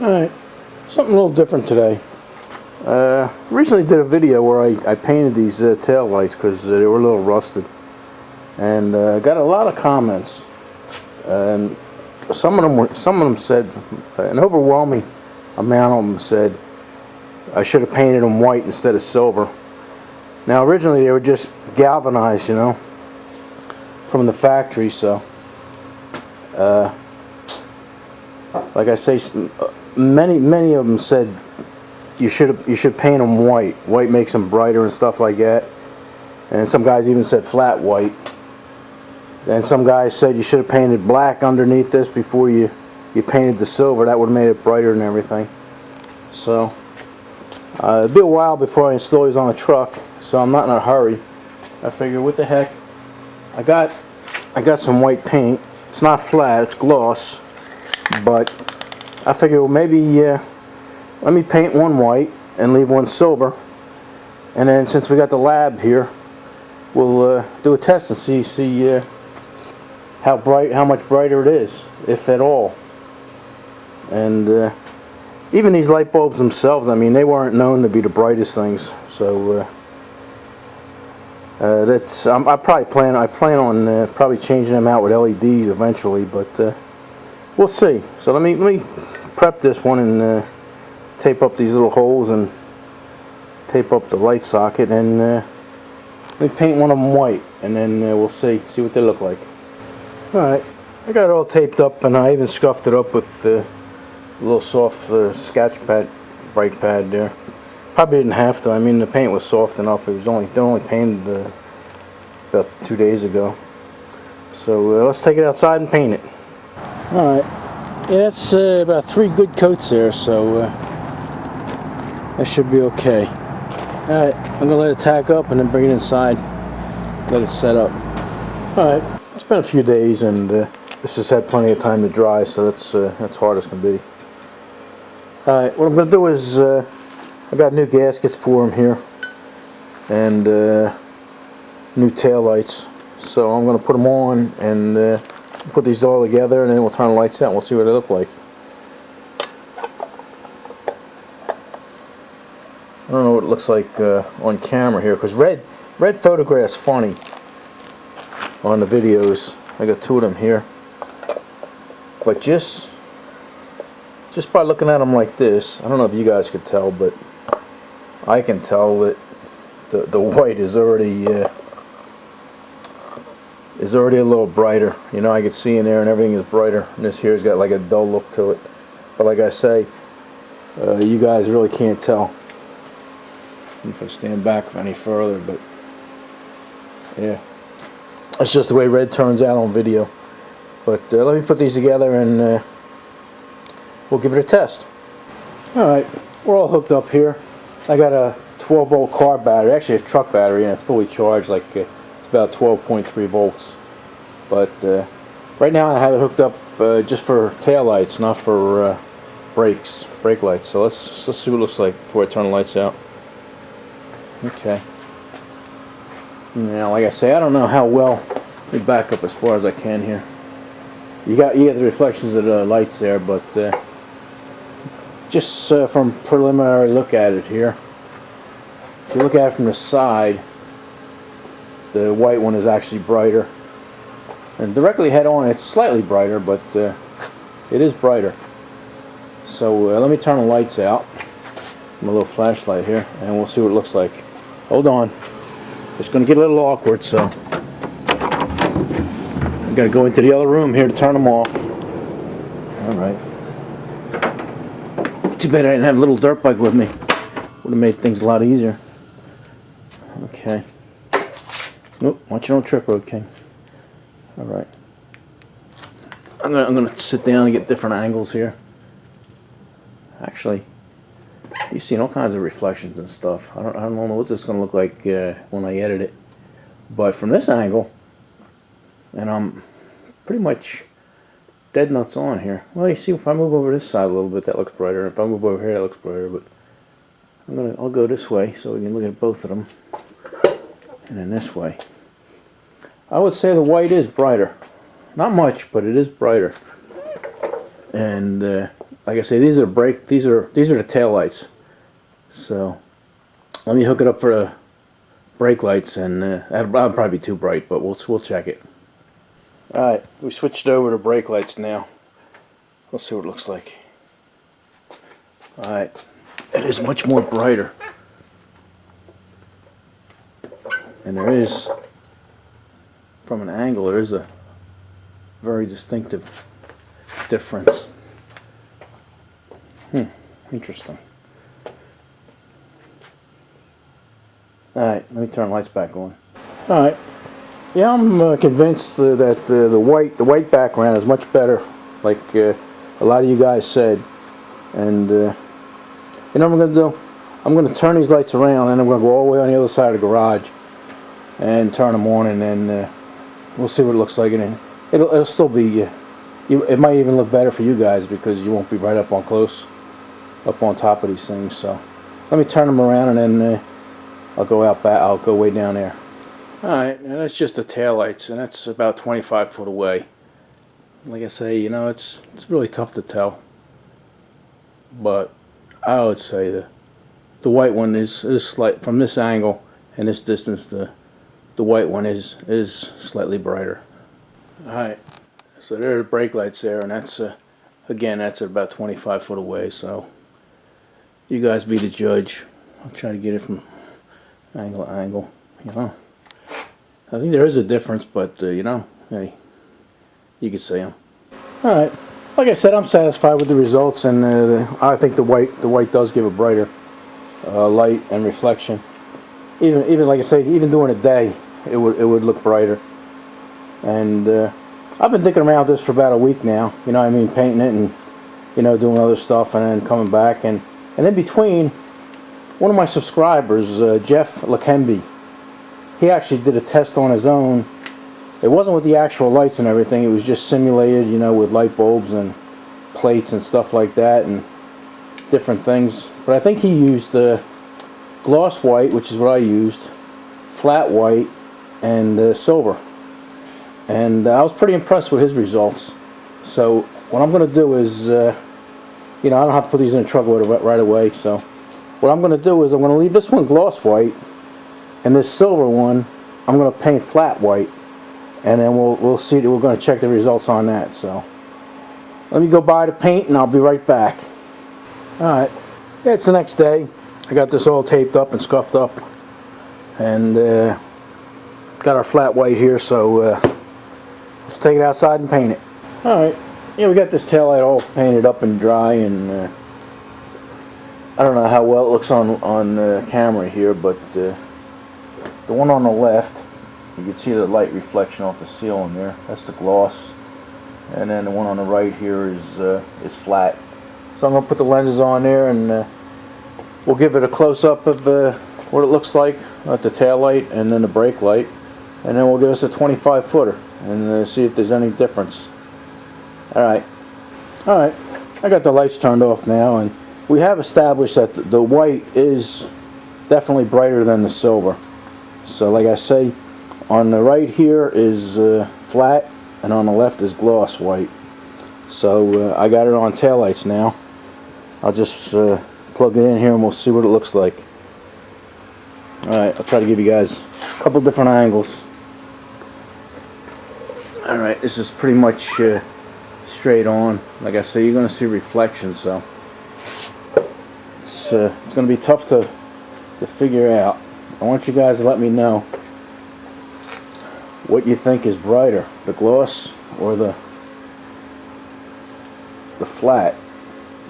Alright, something a little different today. Recently did a video where I painted these tail lights because they were a little rusted, and got a lot of comments, and some of them said, an overwhelming amount of them said I should have painted them white instead of silver. Now originally they were just galvanized, you know, from the factory, so like I say, many of them said you should paint them white. White makes them brighter and stuff like that. And some guys even said flat white. And some guys said you should have painted black underneath this before you painted the silver. That would have made it brighter and everything. So it'll be a while before I install these on a truck, so I'm not in a hurry. I figure, what the heck? I got some white paint. It's not flat, it's gloss, but I figure, well, maybe let me paint one white and leave one silver, and then since we got the lab here, we'll do a test and see how much brighter it is, if at all. And even these light bulbs themselves, I mean, they weren't known to be the brightest things, so I plan on probably changing them out with LEDs eventually, but we'll see. So let me prep this one and tape up these little holes and tape up the light socket, and let me paint one of them white, and then we'll see what they look like. Alright, I got it all taped up, and I even scuffed it up with a little soft sketch pad, brake pad there. Probably didn't have to. I mean, the paint was soft enough. They only painted about 2 days ago. So let's take it outside and paint it. Alright, yeah, that's about 3 good coats there, so that should be okay. Alright, I'm going to let it tack up and then bring it inside, let it set up. Alright, it's been a few days, and this has had plenty of time to dry, so that's hard as can be. Alright, what I'm going to do is I got new gaskets for them here, and new tail lights. So I'm going to put them on and put these all together, and then we'll turn the lights out and we'll see what they look like. I don't know what it looks like on camera here, because red photographs funny on the videos. I got 2 of them here, but just by looking at them like this, I don't know if you guys could tell, but I can tell that the white is already a little brighter. You know, I can see in there, and everything is brighter. And this here's got like a dull look to it. But like I say, you guys really can't tell if I stand back any further. But yeah, that's just the way red turns out on video. But let me put these together, and we'll give it a test. Alright, we're all hooked up here. I got a 12-volt car battery, actually a truck battery, and it's fully charged, like it's about 12.3 volts. But right now I have it hooked up just for tail lights, not for brake lights. So let's see what it looks like before I turn the lights out. Okay. Now, like I say, I don't know how well. Let me back up as far as I can here. You got the reflections of the lights there, but just from preliminary look at it here, if you look at it from the side, the white one is actually brighter, and directly head on it's slightly brighter, but it is brighter. So let me turn the lights out, my little flashlight here, and we'll see what it looks like. Hold on, it's going to get a little awkward, so I'm going to go into the other room here to turn them off. Alright. Too bad I didn't have a little dirt bike with me. Would have made things a lot easier. Okay. Nope, watch your own trip, Road King. Alright. I'm gonna sit down and get different angles here. Actually, you've seen all kinds of reflections and stuff. I don't know what this is gonna look like when I edit it. But from this angle, and I'm pretty much dead nuts on here. Well, you see, if I move over this side a little bit, that looks brighter. If I move over here, that looks brighter. But I'll go this way so we can look at both of them, and then this way. I would say the white is brighter. Not much, but it is brighter. And like I say, these are the tail lights. So let me hook it up for the brake lights, and that'll probably be too bright, but we'll check it. All right, we switched over to brake lights now. Let's see what it looks like. All right, it is much more brighter, and there is, from an angle, there is a very distinctive difference. Interesting. Alright, let me turn the lights back on. Alright, yeah, I'm convinced that the white background is much better, like a lot of you guys said. And you know what I'm going to do? I'm going to turn these lights around, and I'm going to go all the way on the other side of the garage and turn them on, and then we'll see what it looks like. And it'll still be, it might even look better for you guys because you won't be right up on close, up on top of these things. So let me turn them around, and then I'll go out back. I'll go way down there. Alright, now that's just the tail lights, and that's about 25 foot away. Like I say, you know, it's really tough to tell, but I would say the white one is slight from this angle and this distance. The white one is slightly brighter. Alright, so there are the brake lights there, and that's again, that's at about 25 foot away. So you guys be the judge. I'll try to get it from angle to angle. You know, I think there is a difference, but you know, hey, you can see them. All right, like I said, I'm satisfied with the results, and I think the white does give a brighter light and reflection. Even like I say, even during the day, it would look brighter. And I've been thinking around this for about a week now. You know what I mean, painting it and, you know, doing other stuff, and then coming back, and in between, one of my subscribers, Jeff Lakemby, he actually did a test on his own. It wasn't with the actual lights and everything. It was just simulated, you know, with light bulbs and plates and stuff like that and different things. But I think he used gloss white, which is what I used, flat white, and silver. And I was pretty impressed with his results. So what I'm going to do is, you know, I don't have to put these in the truck right away. So what I'm going to do is I'm going to leave this one gloss white, and this silver one I'm going to paint flat white, and then we'll see. We're going to check the results on that. So let me go buy the paint, and I'll be right back. All right, yeah, it's the next day. I got this all taped up and scuffed up, and got our flat white here. So let's take it outside and paint it. All right, yeah, we got this taillight all painted up and dry, and I don't know how well it looks on camera here, but the one on the left, you can see the light reflection off the ceiling there. That's the gloss, and then the one on the right here is flat. So I'm gonna put the lenses on there, and we'll give it a close-up of what it looks like at the tail light and then the brake light, and then we'll give us a 25 footer and see if there's any difference. All right, I got the lights turned off now, and we have established that the white is definitely brighter than the silver. So like I say, on the right here is flat, and on the left is gloss white. So I got it on taillights now. I'll just plug it in here, and we'll see what it looks like. Alright, I'll try to give you guys a couple different angles. Alright, this is pretty much straight on. Like I say, you're going to see reflection, so it's going to be tough to figure out. I want you guys to let me know what you think is brighter, the gloss or the flat.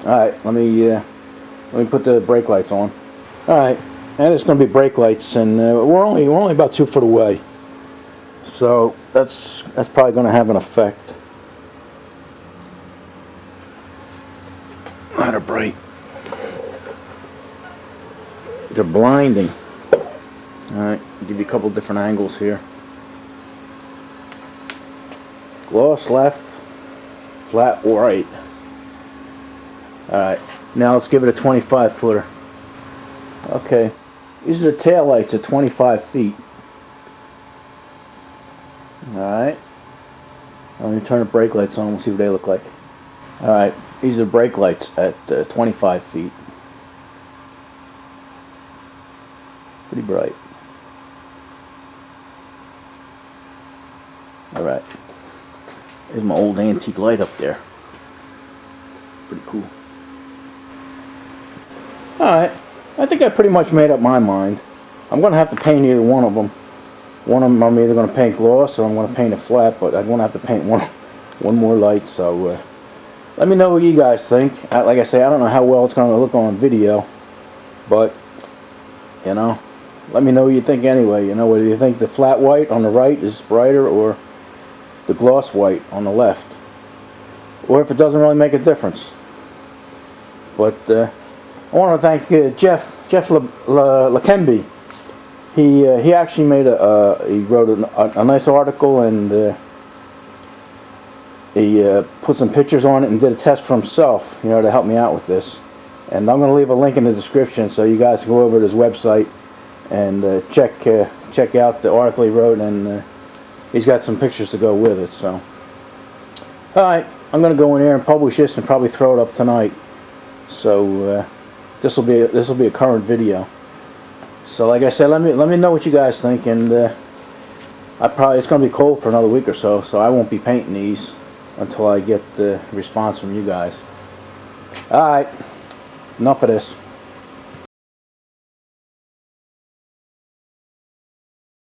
Alright, let me put the brake lights on. Alright, and it's going to be brake lights, and we're only about 2 foot away, so that's probably going to have an effect. Not a bright. They're blinding. Alright, give you a couple different angles here. Gloss left, flat right. Alright, now let's give it a 25 footer. Okay, these are the tail lights at 25 feet. Alright, let me turn the brake lights on, we'll see what they look like. Alright, These are brake lights at 25 feet. Pretty bright. Alright. There's my old antique light up there. Pretty cool. Alright. I think I pretty much made up my mind. I'm going to have to paint either one of them. One of them I'm either going to paint gloss or I'm going to paint it flat, but I'm going to have to paint one more light, so let me know what you guys think. Like I say, I don't know how well it's going to look on video, but, you know, let me know what you think anyway. You know, whether you think the flat white on the right is brighter or the gloss white on the left, or if it doesn't really make a difference. But I want to thank Jeff Lakembe. He actually made he wrote a nice article, and he put some pictures on it and did a test for himself, you know, to help me out with this. And I'm going to leave a link in the description so you guys can go over to his website and check out the article he wrote, and he's got some pictures to go with it. So, all right, I'm going to go in there and publish this and probably throw it up tonight. So this will be a current video. So like I said, let me know what you guys think, and it's going to be cold for another week or so, so I won't be painting these until I get the response from you guys. All right, enough of this.